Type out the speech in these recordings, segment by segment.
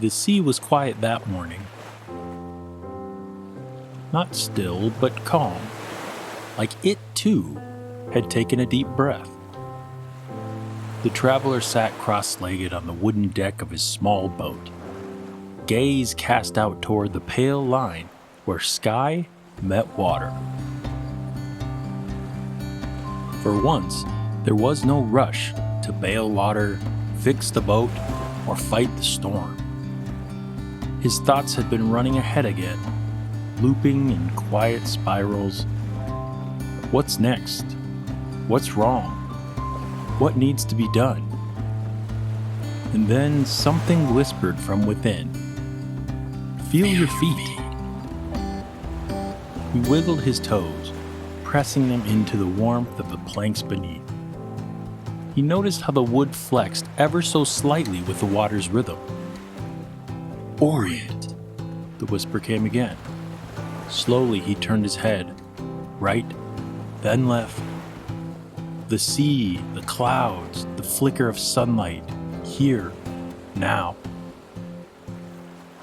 The sea was quiet that morning. Not still, but calm. Like it, too, had taken a deep breath. The traveler sat cross-legged on the wooden deck of his small boat, gaze cast out toward the pale line where sky met water. For once, there was no rush to bail water, fix the boat, or fight the storm. His thoughts had been running ahead again, looping in quiet spirals. What's next? What's wrong? What needs to be done? And then something whispered from within. Feel your feet. He wiggled his toes, pressing them into the warmth of the planks beneath. He noticed how the wood flexed ever so slightly with the water's rhythm. Orient, the whisper came again. Slowly he turned his head, right, then left. The sea, the clouds, the flicker of sunlight, here, now.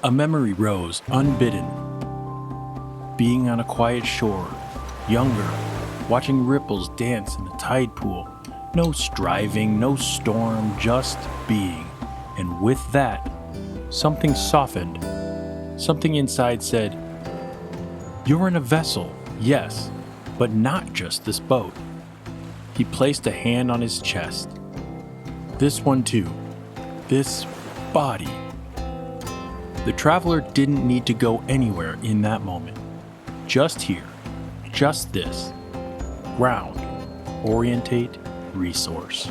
A memory rose, unbidden. Being on a quiet shore, younger, watching ripples dance in a tide pool. No striving, no storm, just being. And with that, something softened. Something inside said, "You're in a vessel, yes, but not just this boat." He placed a hand on his chest. This one too. This body. The traveler didn't need to go anywhere in that moment. Just here. Just this. Ground. Orientate. Resource.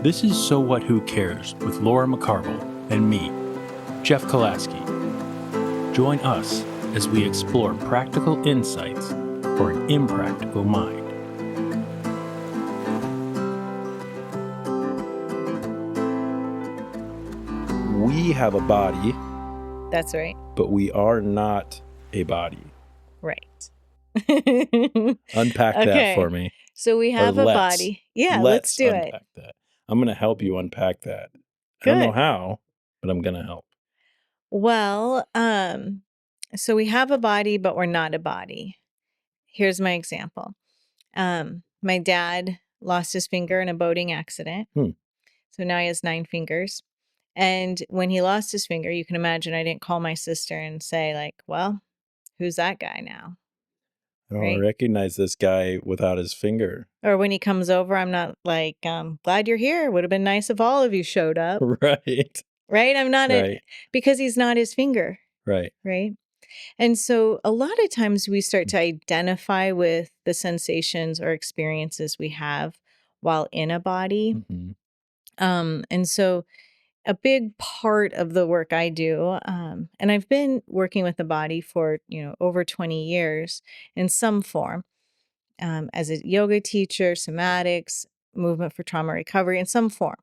This is So What Who Cares with Laura McCarville and me, Jeff Kolaski. Join us as we explore practical insights for an impractical mind. We have a body. That's right. But we are not a body. Right. Unpack that for me. So we have a body. Yeah, let's do it. Unpack that. I'm going to help you unpack that. Good. I don't know how, but I'm going to help. Well, so we have a body, but we're not a body. Here's my example. My dad lost his finger in a boating accident. So now he has 9 fingers. And when he lost his finger, you can imagine I didn't call my sister and say like, well, who's that guy now? I don't recognize this guy without his finger. Or when he comes over, I'm not like, glad you're here. Would have been nice if all of you showed up. Right. Right? I'm not because he's not his finger. Right. Right. And so a lot of times we start to identify with the sensations or experiences we have while in a body. Mm-hmm. And so a big part of the work I do, and I've been working with the body for, over 20 years in some form, as a yoga teacher, somatics, movement for trauma recovery in some form.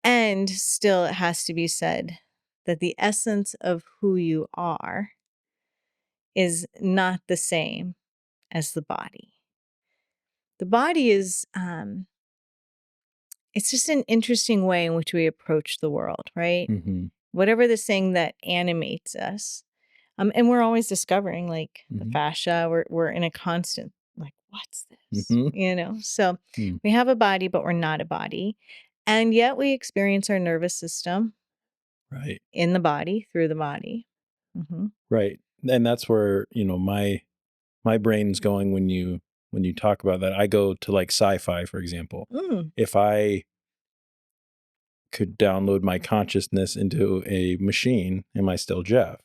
And still, it has to be said that the essence of who you are is not the same as the body. The body is, it's just an interesting way in which we approach the world, right? Mm-hmm. Whatever the thing that animates us. And we're always discovering like the fascia, we're in a constant, like, what's this? Mm-hmm. So we have a body, but we're not a body. And yet we experience our nervous system in the body, through the body. Mm-hmm. Right. And that's where, my brain's going when you talk about that. I go to like sci-fi, for example. If I could download my consciousness into a machine, am I still Jeff?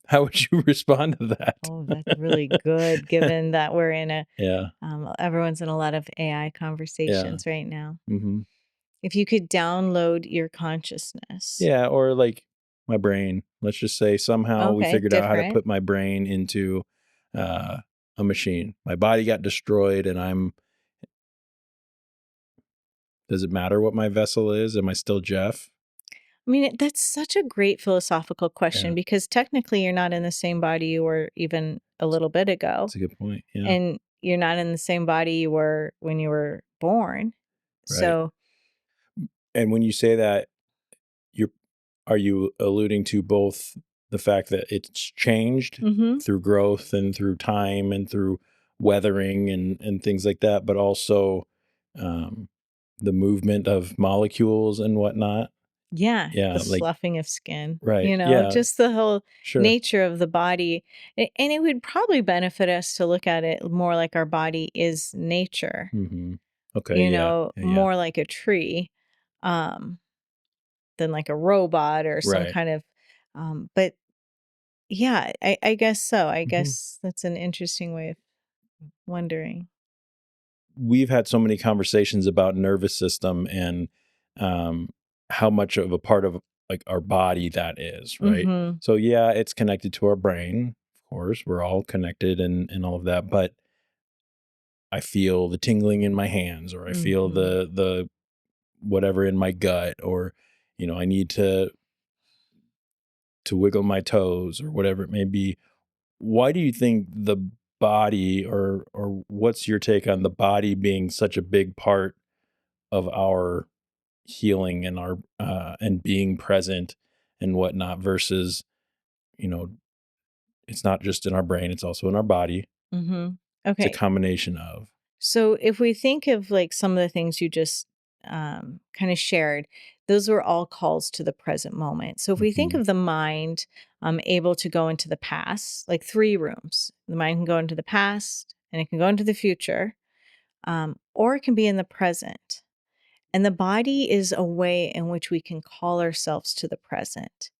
How would you respond to that? Oh, that's really good, given that we're in a, Yeah. Everyone's in a lot of AI conversations right now. Mm-hmm. If you could download your consciousness. Yeah, or like my brain. Let's just say somehow we figured out how to put my brain into a machine. My body got destroyed and does it matter what my vessel is? Am I still Jeff? I mean, that's such a great philosophical question because technically you're not in the same body you were even a little bit ago. That's a good point. Yeah. And you're not in the same body you were when you were born. Right. So, And when you say that, you're are you alluding to both the fact that it's changed mhm. through growth and through time and through weathering and things like that, but also um, the movement of molecules and whatnot? Yeah, the Yeah, like sloughing of skin, right. Yeah, just the whole sure. nature of the body. And it would probably benefit us to look at it more like our body is nature, Hmm. Okay. Yeah. Yeah. Yeah. more like a tree, um, than like a robot or some Right. kind of, but yeah, I guess so. I Hmm. guess that's an interesting way of wondering. We've had so many conversations about nervous system and um, how much of a part of like our body that is, right? Mhm. So yeah, it's connected to our brain. Of course, we're all connected and all of that. But I feel the tingling in my hands, or I feel Mhm. the whatever in my gut, or I need to wiggle my toes or whatever it may be. Why do you think the body, or what's your take on the body being such a big part of our healing and our and being present and whatnot versus you know it's not just in our brain, it's also in our body. Mhm. It's a Okay. combination of. So if we think of like some of the things you just kind of shared, those were all calls to the present moment. So if we think Hmm. of the mind able to go into the past, like three rooms, the mind can go into the past and it can go into the future, or it can be in the present. And the body is a way in which we can call ourselves to the present.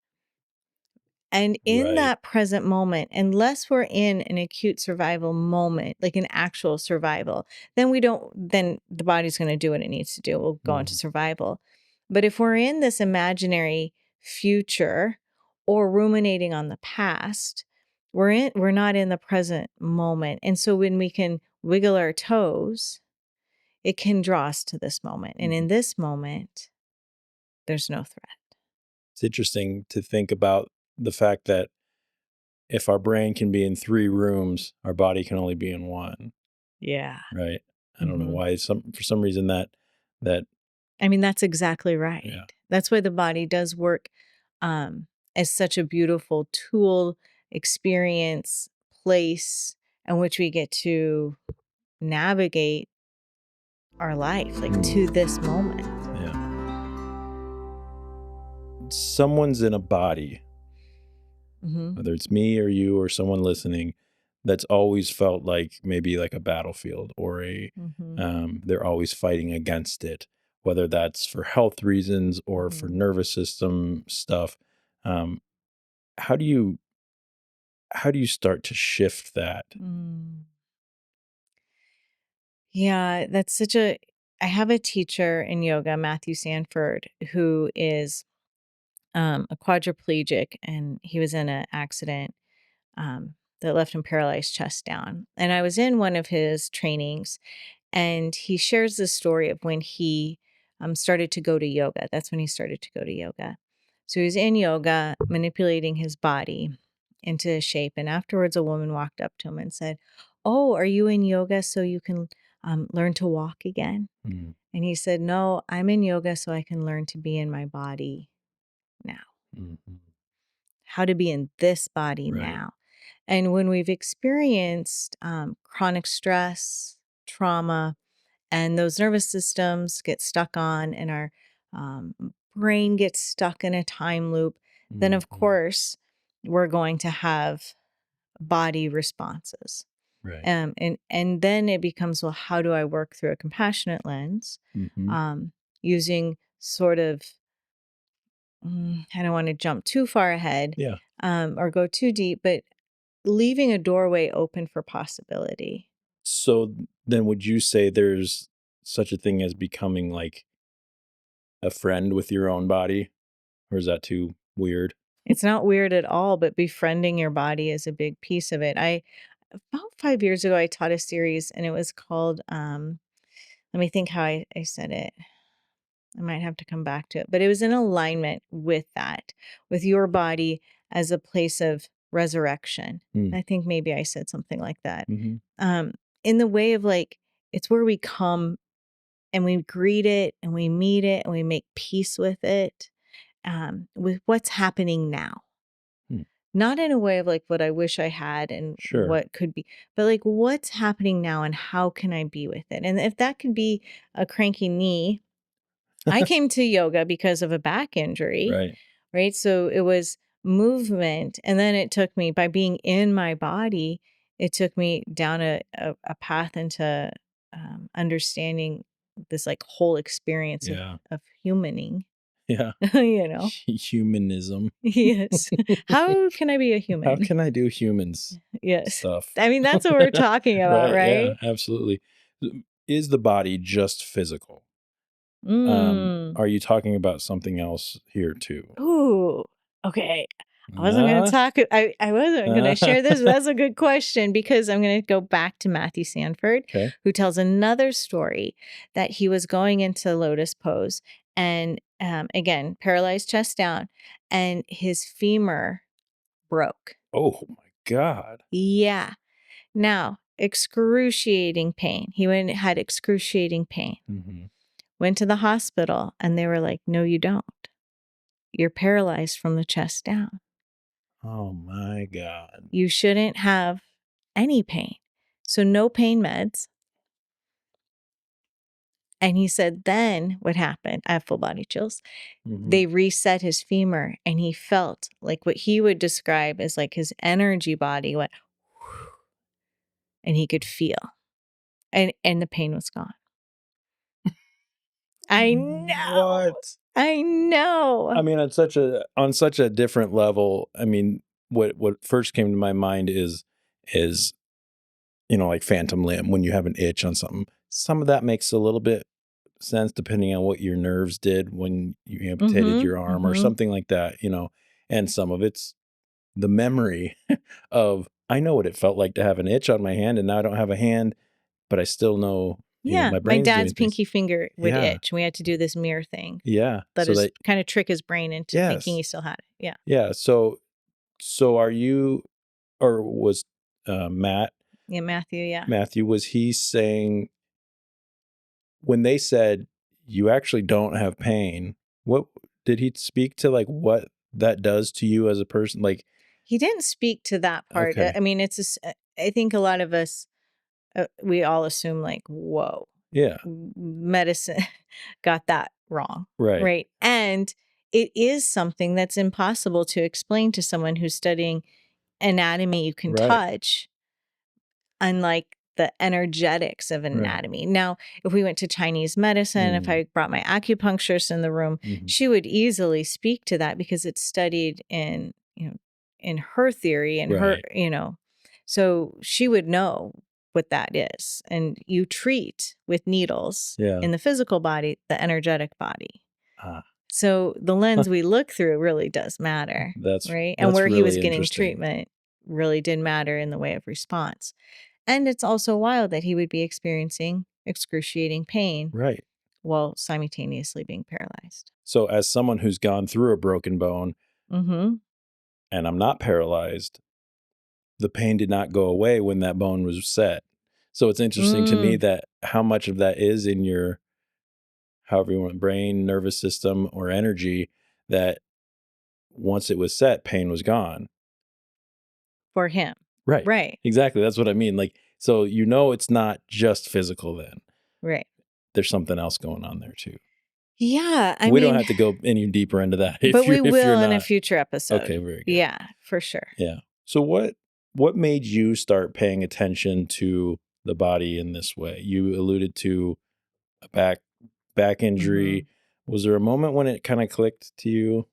And in Right. that present moment, unless we're in an acute survival moment, like an actual survival, then the body's going to do what it needs to do. We'll go into Hmm. survival. But if we're in this imaginary future or ruminating on the past, we're not in the present moment. And so when we can wiggle our toes, it can draw us to this moment. And in this moment, there's no threat. It's interesting to think about the fact that if our brain can be in three rooms, our body can only be in one, Yeah. right? I don't know Mhm. why, for some reason that I mean, that's exactly right. yeah. That's why the body does work um, as such a beautiful tool, experience, place in which we get to navigate our life, like to Mm, this moment. yeah. Someone's in a body, Hmm. whether it's me or you or someone listening, that's always felt like maybe like a battlefield, or a Hmm. they're always fighting against it, whether that's for health reasons or for Hmm. nervous system stuff. Um, how do you start to shift that? Mm. Yeah, that's such a. I have a teacher in yoga, Matthew Sanford, who is a quadriplegic, and he was in an accident that left him paralyzed chest down. And I was in one of his trainings, and he shares the story of when he started to go to yoga. That's when he started to go to yoga. So he was in yoga, manipulating his body into shape. And afterwards, a woman walked up to him and said, "Oh, are you in yoga so you can learn to walk again?" Mm, And he said, "No, I'm in yoga so I can learn to be in my body now, mhm. how to be in this body Right. now." And when we've experienced chronic stress, trauma, and those nervous systems get stuck on, and our um, brain gets stuck in a time loop, then of Mhm. course we're going to have body responses. Right. And then it becomes, well, how do I work through a compassionate lens, Mhm. um, using sort of, I don't want to jump too far ahead Yeah. or go too deep, but leaving a doorway open for possibility. So then would you say there's such a thing as becoming like a friend with your own body? Or is that too weird? It's not weird at all, but befriending your body is a big piece of it. I About 5 years ago, I taught a series and it was called, let me think how I said it. I might have to come back to it, but it was in alignment with that, with your body as a place of resurrection. Mm. I think maybe I said something like that. Mhm. Um, in the way of like, it's where we come and we greet it and we meet it and we make peace with it, with what's happening now. Hmm. Not in a way of like what I wish I had and Sure. what could be, but like what's happening now and how can I be with it? And if that could be a cranky knee, I came to yoga because of a back injury, Right. right? So it was movement. And then it took me, by being in my body, it took me down a path into understanding this like whole experience Yeah. of humaning, Yeah. you know? Humanism. Yes. How can I be a How human? can I do humans Yes. stuff? I mean, that's what we're talking about, Right. Yeah, right? absolutely. Is the body just physical? Mm. Are you talking about something else here too? Ooh, okay. I wasn't going to Uh, talk. I wasn't going to share this, but that's a good question because I'm going to go back to Matthew Sanford, okay. who tells another story that he was going into lotus pose and again, paralyzed chest down, and his femur broke. Oh my God. Yeah. Now, excruciating pain. He went and had excruciating pain. Mm-hmm. Went to the hospital and they were like, no, you don't. You're paralyzed from the chest down. Oh my God. You shouldn't have any pain. So, no pain meds. And he said, then what happened? I have full body chills. Mm-hmm. They reset his femur and he felt like what he would describe as like his energy body went, and he could feel. And the pain was gone. I know. What? I know. I mean, on such a different level. I mean, what first came to my mind is like phantom limb when you have an itch on something. Some of that makes a little bit sense depending on what your nerves did when you amputated your arm or something like that, and some of it's the memory of, I know what it felt like to have an itch on my hand and now I don't have a hand, but I still know, Yeah, my my brain's doing dad's things. pinky finger would Yeah. itch. We had to do this mirror thing. Yeah. That So is that, kind of trick his brain into thinking yes. he still had it. Yeah. Yeah. So are you, or was Yeah, Matthew. Yeah. Matthew, was he saying when they said you actually don't have pain, what did he speak to, like what that does to you as a person? Like, He didn't speak to that part. okay. I mean, I think a lot of us, we all assume like, whoa, Yeah. medicine got that wrong. Right. Right. And it is something that's impossible to explain to someone who's studying anatomy you can Right. touch, unlike the energetics of Right. anatomy. Now, if we went to Chinese medicine, if I brought my acupuncturist in the room, she would easily speak to that because it's studied in, in her theory and her, Right. so she would know what that is. And you treat with needles Yeah. in the physical body, the energetic body. Ah, So the lens we look through really does matter, that's right? And that's where he was really getting interesting. treatment really did matter in the way of response. And it's also wild that he would be experiencing excruciating pain Right. while simultaneously being paralyzed. So as someone who's gone through a broken bone Mm-hmm. and I'm not paralyzed, the pain did not go away when that bone was set. So it's interesting to me that how much of that is in your, however you want, brain, nervous system, or energy, that once it was set, pain was gone. For him. Right. Right. Exactly. That's what I mean. Like, so it's not just physical then. Right. There's something else going on there too. Yeah. We don't have to go any deeper into that. But we will in a not. future episode. Okay, very good. Yeah, for sure. Yeah. So what made you start paying attention to the body in this way? You alluded to a back injury. Was there a moment when it kind of clicked to you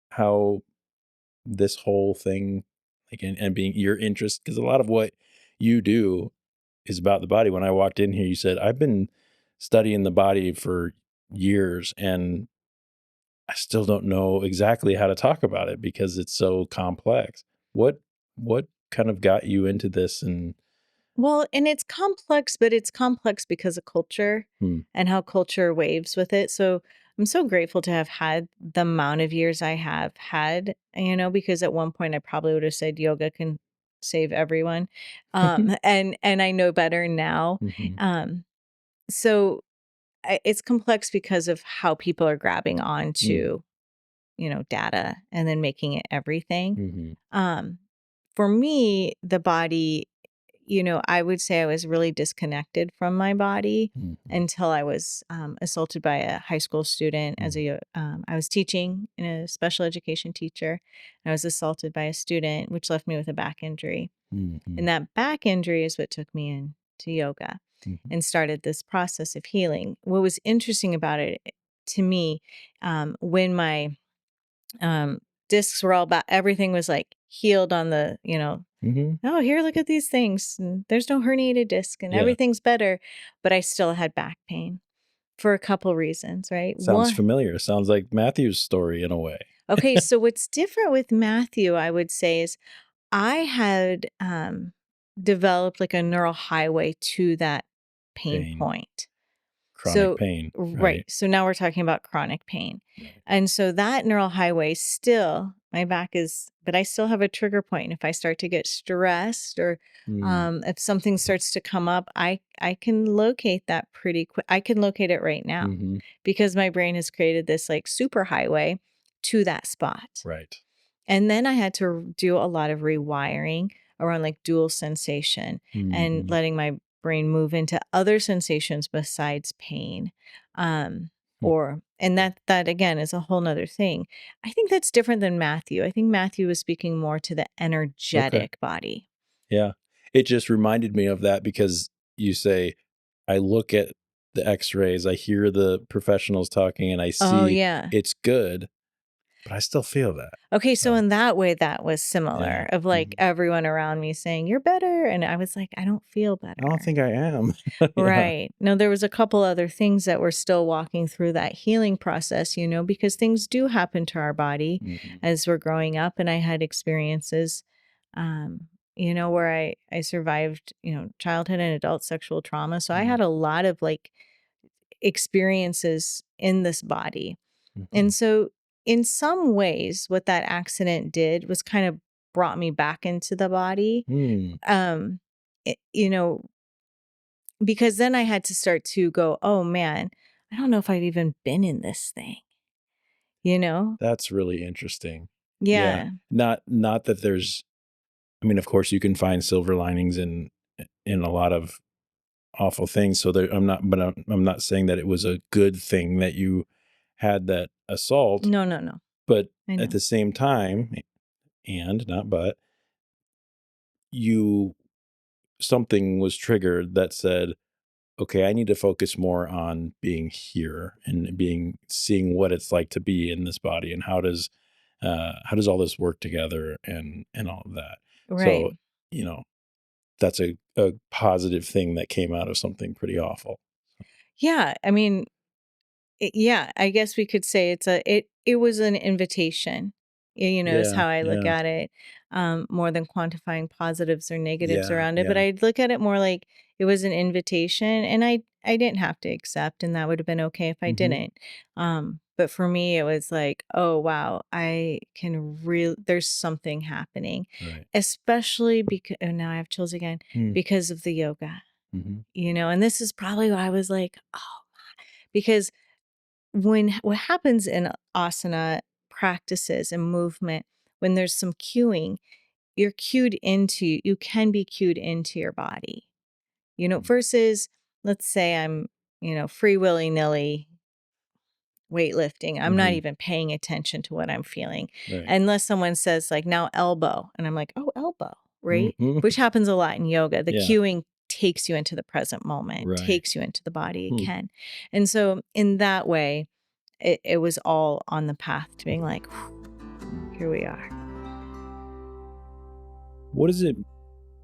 how this whole thing, like, and being your interest, because a lot of what you do is about the body. When I walked in here, you said, I've been studying the body for years and I still don't know exactly how to talk about it because it's so complex. What kind of got you into this? And Well, and it's complex, but it's complex because of culture and how culture waves with it. So I'm so grateful to have had the amount of years I have had, because at one point I probably would have said yoga can save everyone. And I know better now. Mm-hmm. So it's complex because of how people are grabbing on Mm. to, data and then making it everything. Mm-hmm. Um, for me, the body, I would say I was really disconnected from my body Mm-hmm. until I was assaulted by a high school student. I was teaching in a special education teacher. I was assaulted by a student, which left me with a back injury. Mm-hmm. And that back injury is what took me into yoga Mm-hmm. and started this process of healing. What was interesting about it to me, when my discs were all back, everything was like healed on the, Mm-hmm. oh, here, look at these things. And there's no herniated disc and Yeah. everything's better. But I still had back pain for a couple reasons, right? Sounds One, familiar. Sounds like Matthew's story in a way. okay, so what's different with Matthew, I would say, is I had developed like a neural highway to that pain Pain, point. chronic So, pain, right. right? So now we're talking about chronic pain. Right. And so that neural highway still, my back is, but I still have a trigger point. If I start to get stressed or Mm. if something starts to come up, I can locate that pretty quick. I can locate it right now Mm-hmm. because my brain has created this like super highway to that spot. Right. And then I had to do a lot of rewiring around like dual sensation and Mm-hmm. letting my brain move into other sensations besides pain. And that again is a whole nother thing. I think that's different than Matthew. I think Matthew was speaking more to the Okay. energetic body. Yeah. It just reminded me of that because you say, I look at the x-rays, I hear the professionals talking, and I Oh see yeah. it's good, but I still feel that. Okay, so So, in that way, that was yeah. similar of like Mhm. everyone around me saying, "You're better." And I was like, I don't feel I don't better. think I am. Yeah. Right. No, there was a couple other things that we're still walking through that healing process, because things do happen to our body Mhm. as we're growing up. And I had experiences, where I survived, childhood and adult sexual trauma. So I Mhm. had a lot of like experiences in this body. Mhm. And so in some ways, what that accident did was kind of brought me back into the body. Mm. Um, it, you know, because then I had to start to go, "Oh, man, I don't know if I've even been in this thing," you know? That's really interesting. Yeah. Yeah. Not that there's, I mean, of course you can find silver linings in a lot of awful things. So there, I'm not saying that it was a good thing that you had that assault, No, no, no. but I at know. the same time, and not but, you something was triggered that said, okay, I need to focus more on being here and seeing what it's like to be in this body and how does all this work together and all of that. So, Right. you know, that's a positive thing that came out of something pretty awful. Yeah, I mean, yeah, I guess we could say it was an invitation. Is Yeah, how I look yeah, at it, more than quantifying positives or negatives yeah, around it. But yeah. I'd look at it more like it was an invitation, and I didn't have to accept, and that would have been okay if I Mhm. didn't. But for me, it was like, oh wow, I can really. There's something happening, Right. especially because now I have chills again Mm. because of the yoga. Mhm. And this is probably why I was like, oh, because what happens in asana practices and movement, when there's some cueing, you can be cued into your body, Mm. versus let's say I'm, free willy nilly weightlifting. I'm not Mhm. even paying attention to what I'm feeling Right. unless someone says like now elbow and I'm like, oh, elbow, right? Mhm. Which happens a lot in yoga. The Yeah. cueing takes you into the present moment, Right. takes you into the body Hmm. again. And so in that way, it was all on the path to being like, here we are. What is it?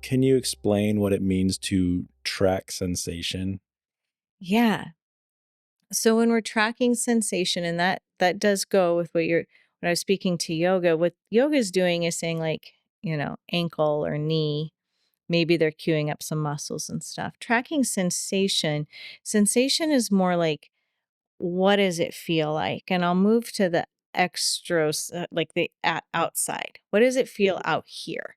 Can you explain what it means to track sensation? Yeah. So when we're tracking sensation, and that does go with when I was speaking to yoga, what yoga is doing is saying like, ankle or knee, maybe they're queuing up some muscles and stuff. Tracking sensation is more like, what does it feel like? And I'll move to the extras, like the outside. What does it feel out here?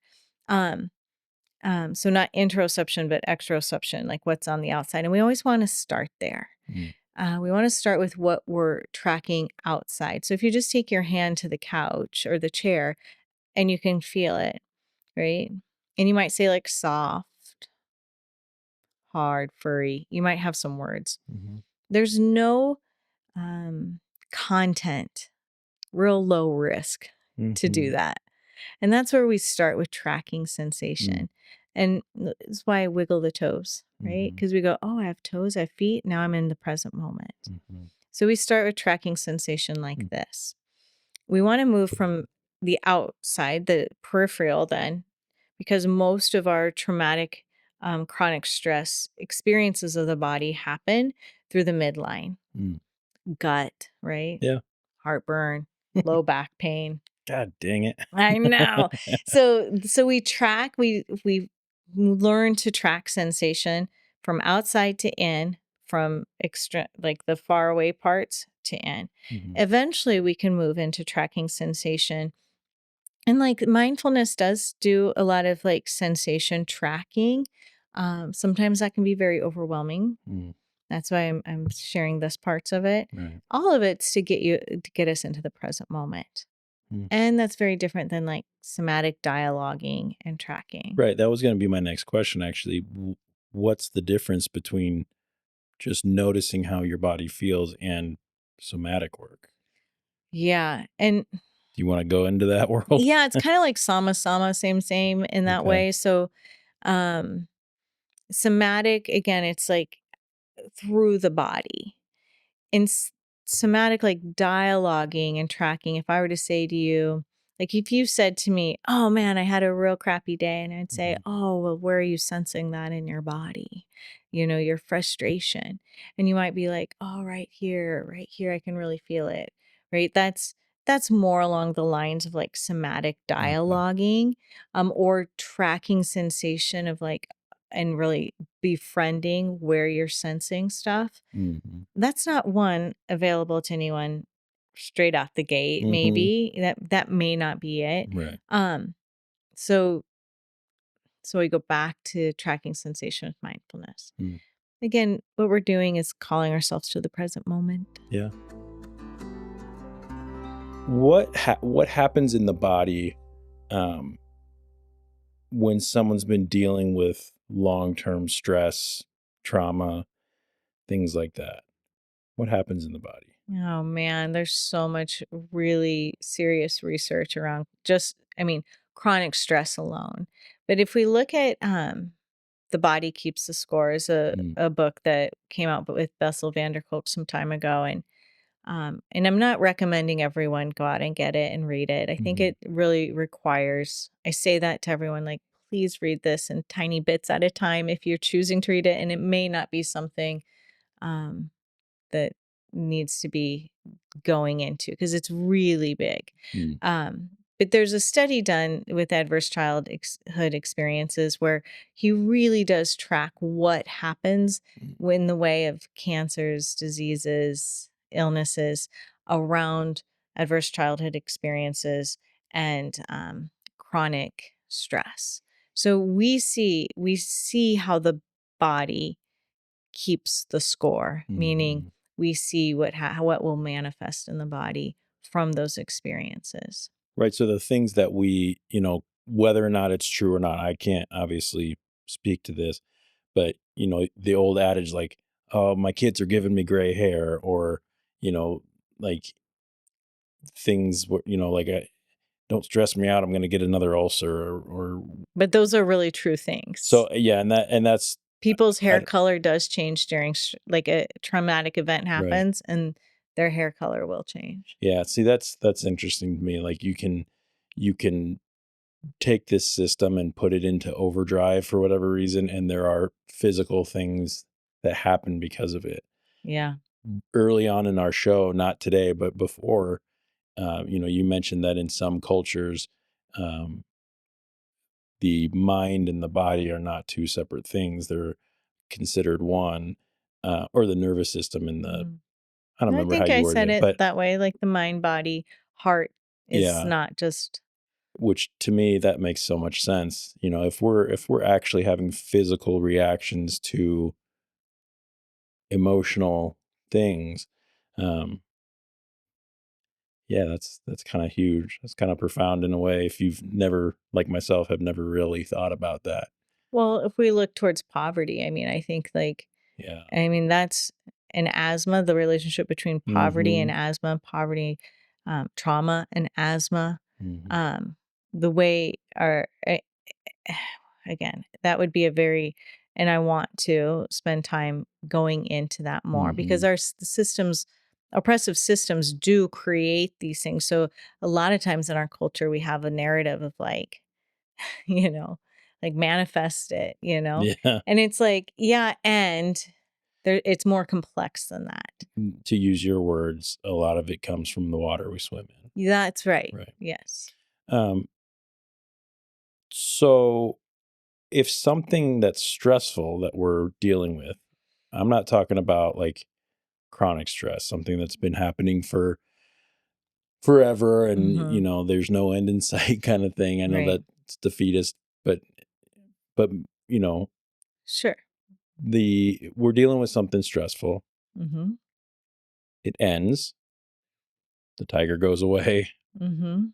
So not interoception, but exteroception, like what's on the outside. And we always want to start there. Mm. We want to start with what we're tracking outside. So if you just take your hand to the couch or the chair and you can feel it, right? And you might say like soft, hard, furry. You might have some words. Mhm. There's no content, real low risk to do Mhm. that. And that's where we start with tracking Mm. sensation. And that's why I wiggle the toes, right? Mhm. Because we go, oh, I have toes, I have feet. Now I'm in the present moment. Mhm. So we start with tracking sensation like Mm. this. We want to move from the outside, the peripheral, then, because most of our traumatic, chronic stress experiences of the body happen through the midline, Mm. gut, right? Yeah. Heartburn, low back pain. God dang it. I know. So we track, we learn to track sensation from outside to in, from extra like the far away parts to in. Mhm. Eventually we can move into tracking sensation. And like mindfulness does do a lot of like sensation tracking. Sometimes that can be very overwhelming. Mm. That's why I'm sharing this parts of it. Right. All of it's to get us into the present moment. Mm. And that's very different than like somatic dialoguing and tracking. Right. That was going to be my next question, actually. What's the difference between just noticing how your body feels and somatic work? Yeah. And Do you want to go into that world? yeah, it's kind of like sama sama, same in that Okay. way. So um somatic, again, it's like through the body. In somatic, like dialoguing and tracking, if I were to say to you, like if you said to me, oh man, I had a real crappy day, and I'd say, Mhm. oh, well, where are you sensing that in your body? Your frustration. And you might be like, oh, right here, I can really feel it. Right. That's more along the lines of like somatic Okay. dialoguing, or tracking sensation of like, and really befriending where you're sensing stuff. Mhm. That's not one available to anyone straight off the gate, Mhm. maybe. That may not be it. Right. Um, so so we go back to tracking sensation with mindfulness. Mm. Again, what we're doing is calling ourselves to the present moment. Yeah. What happens in the body um, when someone's been dealing with long-term stress, trauma, things like that? What happens in the body? Oh man, there's so much really serious research around just, I mean, chronic stress alone. But if we look at The Body Keeps the Score is Mm. a book that came out with Bessel van der Kolk some time ago. And I'm not recommending everyone go out and get it and read it. I think Mhm. it really requires, I say that to everyone, like, please read this in tiny bits at a time if you're choosing to read it. And it may not be something um, that needs to be going into because it's really big. Mm. But there's a study done with adverse childhood experiences where he really does track what happens Mm. in the way of cancers, diseases, illnesses around adverse childhood experiences and chronic stress. So we see how the body keeps the score, meaning Mhm. we see what will manifest in the body from those experiences. Right. So the things that whether or not it's true or not, I can't obviously speak to this, but the old adage like, "Oh, my kids are giving me gray hair," or you know, like things where like, "Don't stress me out. I'm going to get another ulcer," or But those are really true things. so yeah, and that's People's hair I, color does change during like a traumatic event right. happens and their hair color will change. Yeah. See, that's interesting to me. Like you can take this system and put it into overdrive for whatever reason, and there are physical things that happen because of it. Yeah. Early on in our show, not today, but before, you mentioned that in some cultures, um, the mind and the body are not two separate things; they're considered one, or the nervous system and the Mhm. I don't I remember how think you I worded said it, it but that way, like the mind, body, heart is yeah, not just which to me, that makes so much sense. You know, if we're actually having physical reactions to emotional things, um, yeah, that's kind of huge. That's kind of profound in a way. If you've never, like myself, have never really thought about that. Well, if we look towards poverty, I mean, I think Yeah. that's in asthma, the relationship between poverty and Mm-hmm. asthma, poverty, trauma and asthma, Mm-hmm. um, the way again, that would be a very, and I want to spend time going into that more Mm-hmm. because systems, oppressive systems do create these things. So a lot of times in our culture, we have a narrative of like, you know, like manifest it, Yeah. and it's like, yeah, and there, it's more complex than that. To use your words, a lot of it comes from the water we swim in. That's right. Right. Yes. Um, so if something that's stressful that we're dealing with, I'm not talking about like chronic stress, something that's been happening for forever and Mm-hmm. there's no end in sight kind of thing. I know Right. that's defeatist, but you know, Sure. the we're dealing with something stressful. Mm-hmm. It ends, the tiger goes away. Mm-hmm.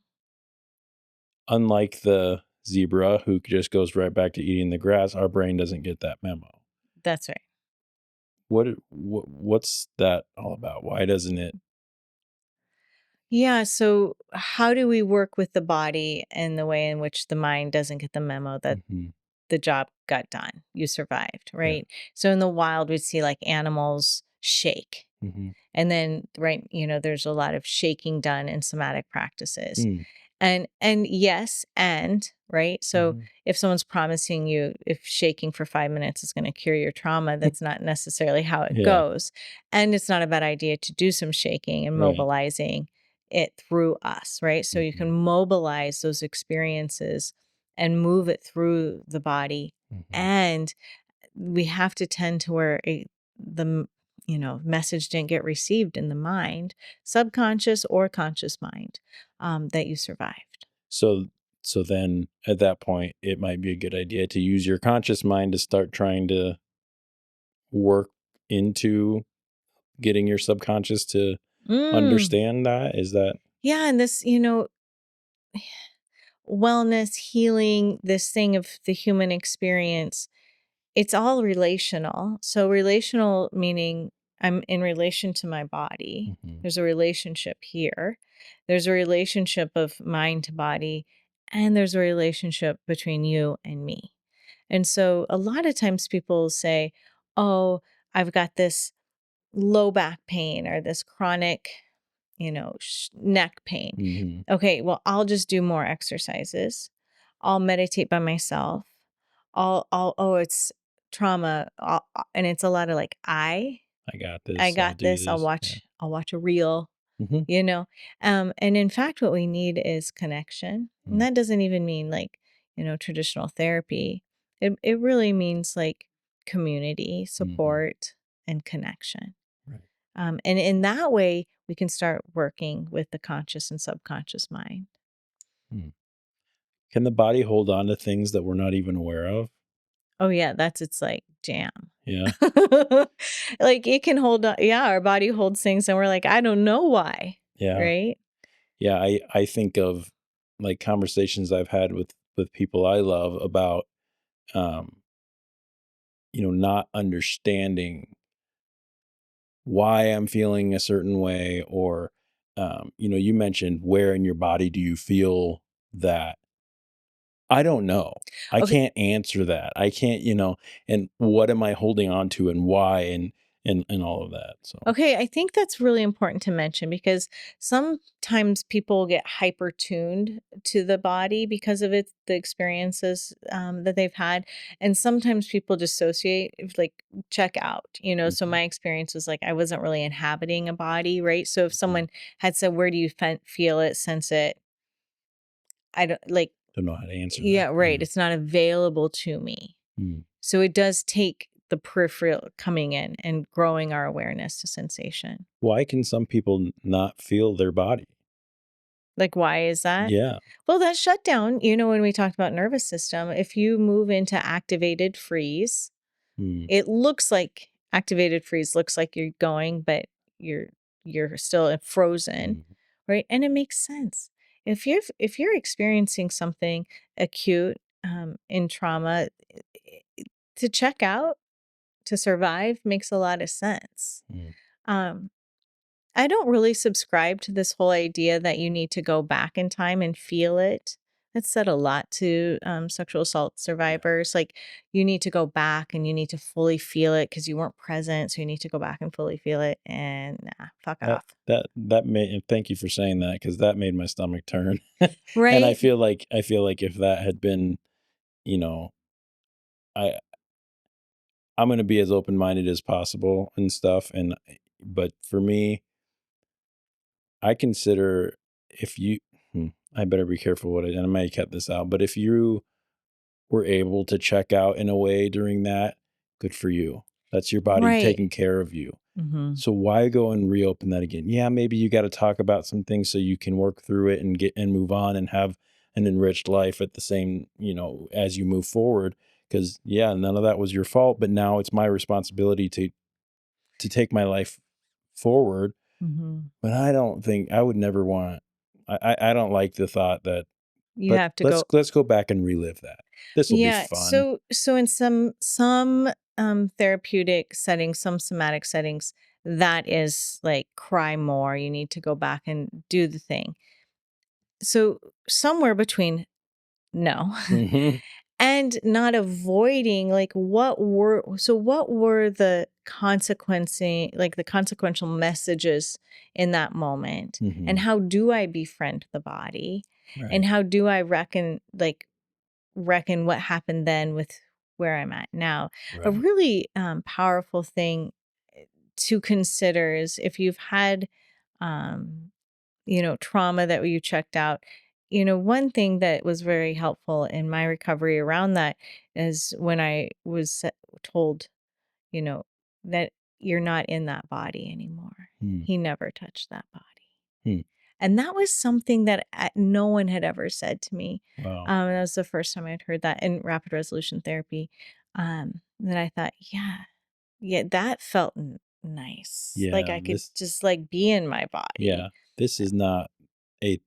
Unlike the zebra who just goes right back to eating the grass, our brain doesn't get that memo. That's right. What's that all about? Why doesn't it? Yeah. So, how do we work with the body in the way in which the mind doesn't get the memo that Hmm. the job got done? You survived, Yeah. right? So, in the wild, we'd see like animals shake. Hmm. And then, right, there's a lot of shaking done in somatic practices. Mm. And yes, and right. So Hmm. if someone's promising you if shaking for 5 minutes is going to cure your trauma, that's not necessarily how it Yeah. goes. And it's not a bad idea to do some shaking and Right. mobilizing it through us, right? So you Hmm. can mobilize those experiences and move it through the body. Hmm. And we have to tend to where the message didn't get received in the mind, subconscious or conscious mind, that you survived. So so then at that point, it might be a good idea to use your conscious mind to start trying to work into getting your subconscious to Mm. understand that. Is that? Yeah, and this, wellness, healing, this thing of the human experience, it's all relational. So relational meaning I'm in relation to my body. Hmm. There's a relationship here. There's a relationship of mind to body, and there's a relationship between you and me. And so a lot of times people say, "Oh, I've got this low back pain or this chronic, neck pain." Hmm. Okay, well, I'll just do more exercises. I'll meditate by myself. Oh, it's trauma. And it's a lot of like, I got I this. I'll got do this. this. Yeah. I'll watch a reel, Hmm. you know? And in fact, what we need is connection. And Mm. that doesn't even mean like, traditional therapy. It really means like community, Hmm. support, and connection. Right. And in that way, we can start working with the conscious and subconscious mind. Mm. Can the body hold on to things that we're not even aware of? Oh, yeah, that's its like jam. Yeah. Like it can hold on. Yeah, our body holds things and we're like, I don't know why. Yeah. Right. Yeah. I think of like conversations I've had with people I love about um, not understanding why I'm feeling a certain way or you mentioned where in your body do you feel that. I don't know. I Okay. can't answer that. I can't, and what am I holding on to and why and all of that. So, Okay, I think that's really important to mention because sometimes people get hyper tuned to the body because of the experiences that they've had. And sometimes people dissociate, like check out, So mhm, my experience was like I wasn't really inhabiting a body, right? So if mhm. someone had said, "Where do you feel it, sense it?" I don't like, Don't know how to answer yeah, that. right. Yeah. It's not available to me. Mm. So it does take the peripheral coming in and growing our awareness to sensation. Why can some people not feel their body? Like, why is that? Yeah. Well, that shutdown, when we talked about nervous system, if you move into activated freeze, Mm, it looks like activated freeze looks like you're going, but you're you're still frozen, mm, right? And it makes sense. If you're experiencing something acute in trauma, to check out to survive makes a lot of sense. mm. Um, I don't really subscribe to this whole idea that you need to go back in time and feel it. That's said a lot to sexual assault Yeah. survivors. Like, you need to go back and you need to fully feel it because you weren't present. So you need to go back and fully feel it. And nah, fuck That off. that made and thank you for saying that because that made my stomach turn. And Right? I feel like if that had been, you know, I I'm gonna be as open-minded as possible and stuff, but for me, I consider if you I better be careful what and I might cut this out, but if you were able to check out in a way during that, good for you. That's your body Right. taking care of you. Hmm. So why go and reopen that again? Yeah, maybe you got to talk about some things so you can work through it and get and move on and have an enriched life at the same, as you move forward. Because yeah, none of that was your fault, but now it's my responsibility to take my life forward. Hmm. But I don't think I would never want. I don't like the thought that. You have to go. Let's go back and relive that. This will be Yeah. fun. So in some therapeutic settings, some somatic settings, that is like cry more. You need to go back and do the thing. So somewhere between no Hmm. and not avoiding, like, what were the consequencing like the consequential messages in that moment, and Hmm. how do I befriend the body, and Right. how do I reckon what happened then with where I'm at now. A Right. really powerful thing to consider is if you've had um trauma that you checked out. One thing that was very helpful in my recovery around that is when I was told, you know, that you're not in that body anymore. Hmm. He never touched that body. Hmm. And that was something that no one had ever said to me. Wow. That was the first time I'd heard that in rapid resolution therapy. That I thought, yeah, yeah, that felt nice. Like, Yeah. I could just like be in my body. Yeah. This is not a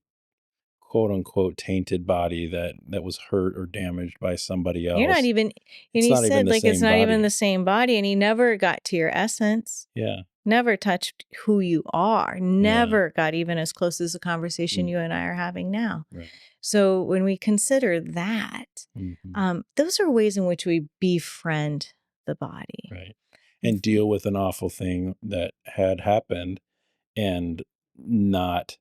quote unquote tainted body that was hurt or damaged by somebody You're not else. even, and It's he not even said, the like, it's same not even the body. same body. And he never got to your essence, Yeah. never touched who you are, Yeah. never got even as close as the conversation Mm, you and I are having now. right. So when we consider that, Hmm. those are ways in which we befriend the body. Right. And deal with an awful thing that had happened and not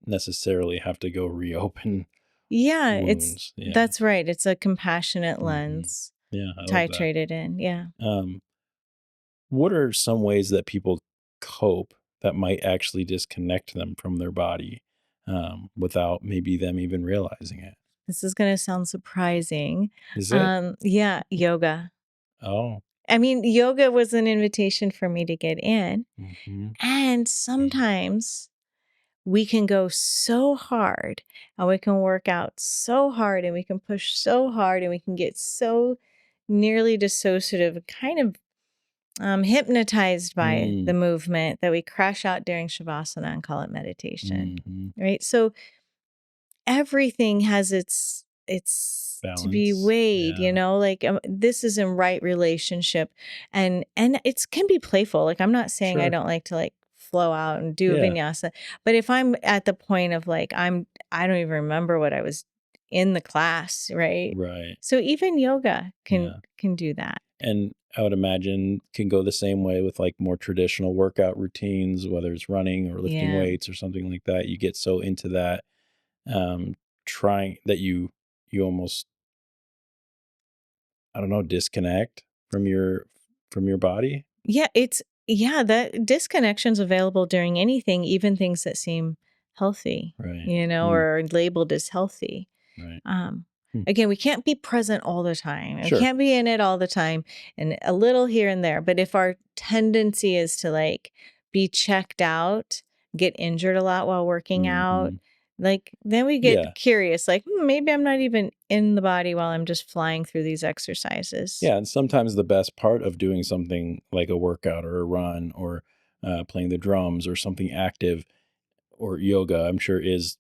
necessarily have to go reopen Yeah, wounds. Yeah. that's right. It's a compassionate Hmm. lens Yeah. I love that. titrated in. Yeah. Um, what are some ways that people cope that might actually disconnect them from their body without maybe them even realizing it? This is going to sound surprising. Is it? Yeah, yoga. Oh. I mean, yoga was an invitation for me to get in. Hmm. And sometimes we can go so hard and we can work out so hard and we can push so hard and we can get so nearly dissociative, kind of hypnotized by the Mm, movement that we crash out during Shavasana and call it meditation. hmm. Right. So everything has its to be Balance. weighed, Yeah. like, this is in right relationship, and it's can be playful. Like, I'm not saying I Sure. don't like to like flow out and do a Yeah. vinyasa, but if I'm at the point of like I don't even remember what I was in the class, right? Right. So even yoga Yeah. can do that. And I would imagine can go the same way with like more traditional workout routines, whether it's running or lifting Yeah. weights or something like that. You get so into that, trying that you almost, I don't know, disconnect from your body. Yeah, that disconnection's available during anything, even things that seem healthy, Right. Mm, or labeled as healthy. right. Um, Hmm. Again, we can't be present all the time. We Sure. can't be in it all the time, and a little here and there. But if our tendency is to like be checked out, get injured a lot while working out, Hmm. Like, then we get Yeah. curious, like, maybe I'm not even in the body while I'm just flying through these exercises. Yeah, and sometimes the best part of doing something like a workout or a run or playing the drums or something active or yoga, I'm sure, is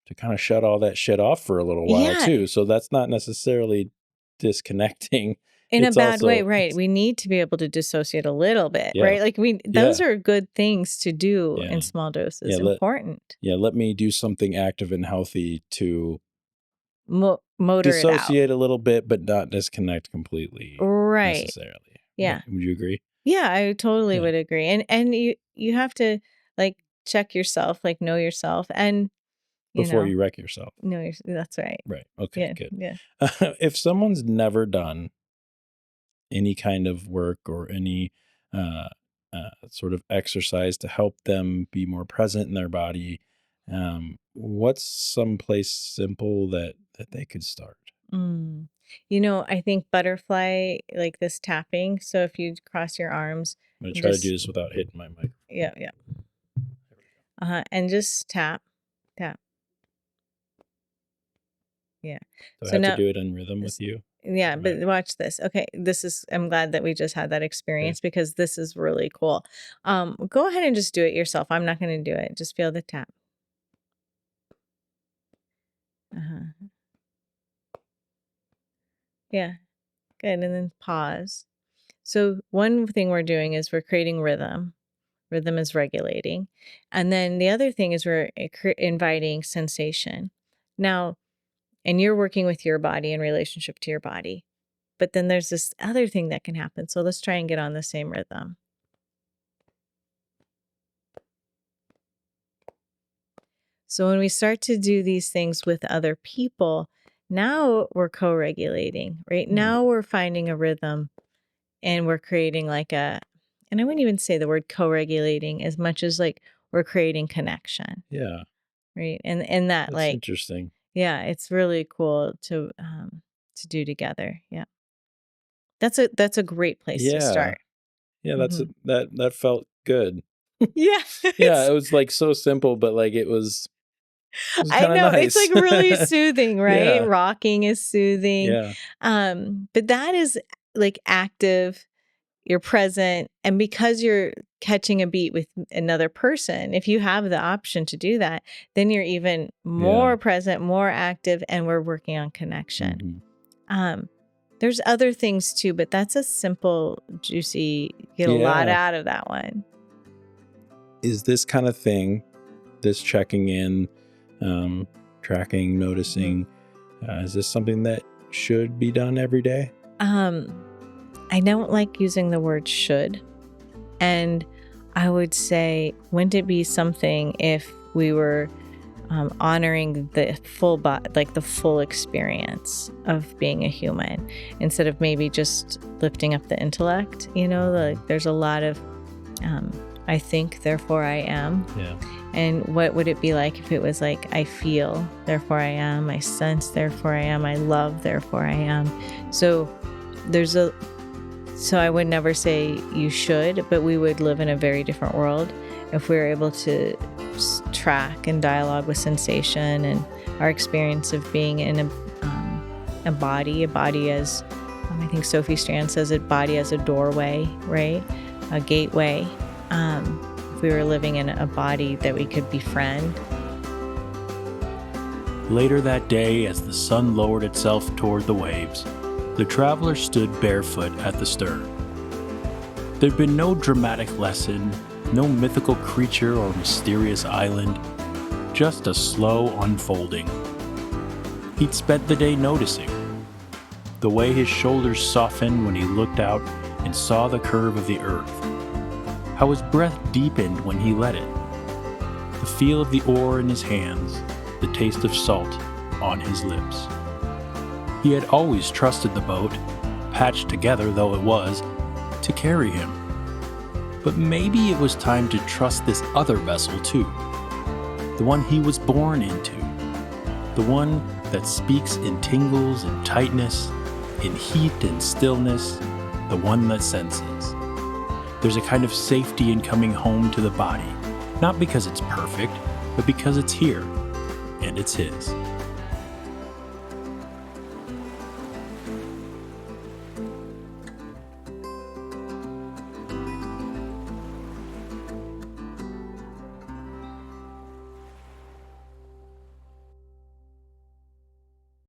to kind of shut all that shit off for a little while Yeah, too. So that's not necessarily disconnecting. in a It's bad way, also, right? We need to be able to dissociate a little bit, yeah, right? Like those yeah, are good things to do yeah, in small yeah. doses, important. Let me do something active and healthy to Motor it out. dissociate a little bit, but not disconnect completely Right. necessarily. Yeah. Would you agree? Yeah, I totally Yeah. would agree. And you have to like check yourself, like know yourself and, Before you wreck yourself. know that's right. Right. Okay, Yeah. good. Yeah. If someone's never done any kind of work or any uh, sort of exercise to help them be more present in their body, what's some place simple that they could start? Mm. I think butterfly, like this tapping. So if you cross your arms I'm going to and try to do just, this without hitting my mic. yeah, yeah. There we And just tap, tap. Yeah. go. Do I So have to now, do it in rhythm with s- you? yeah, Am I- but watch this. Okay. I'm glad that we just had that Okay. experience because this is really cool. Go ahead and just do it yourself. I'm not going to do it. Just feel the tap. Uh-huh. Yeah. Good. And then pause. So one thing we're doing is we're creating rhythm. Rhythm is regulating. And then the other thing is we're inviting sensation. Now, and you're working with your body in relationship to your body. But then there's this other thing that can happen. So let's try and get on the same rhythm. So when we start to do these things with other people, now we're co-regulating, right? Now we're finding a rhythm and we're creating and I wouldn't even say the word co-regulating as much as like we're creating connection, Yeah, right? And that that's like, interesting. yeah, it's really cool to do together. Yeah. That's a great place to Yeah, start. yeah, Hmm. that felt good. Yeah. Yeah, it was like so simple, but like it was I kind of know it's nice. like really soothing, right? Yeah, Rocking is soothing. yeah, But that is like active, you're present, and because you're catching a beat with another person, if you have the option to do that, then you're even yeah. more present, more active, and we're working on connection. Hmm. Um, there's other things too, but that's a simple, juicy, get a lot Yeah. out of that one. Is this kind of thing, this checking in, tracking, Mhm. noticing, is this something that should be done every day? Um, I don't like using the word should. And I would say, wouldn't it be something if we were honoring the like the full experience of being a human instead of maybe just lifting up the intellect? Like there's a lot of, I think, therefore I am. Yeah. And what would it be like if it was like, I feel, therefore I am, I sense, therefore I am, I love, therefore I am. So so I would never say you should, but we would live in a very different world if we were able to track and dialogue with sensation and our experience of being in a body as, I think Sophie Strand says, a body as a doorway, right? A gateway. If we were living in a body that we could befriend. Later that day, as the sun lowered itself toward the waves, the traveler stood barefoot at the stern. There'd been no dramatic lesson, no mythical creature or mysterious island, just a slow unfolding. He'd spent the day noticing. The way his shoulders softened when he looked out and saw the curve of the earth. How his breath deepened when he let it. The feel of the oar in his hands, the taste of salt on his lips. He had always trusted the boat, patched together though it was, to carry him. But maybe it was time to trust this other vessel too. The one he was born into. The one that speaks in tingles and tightness, in heat and stillness, the one that senses. There's a kind of safety in coming home to the body, not because it's perfect, but because it's here. and it's his.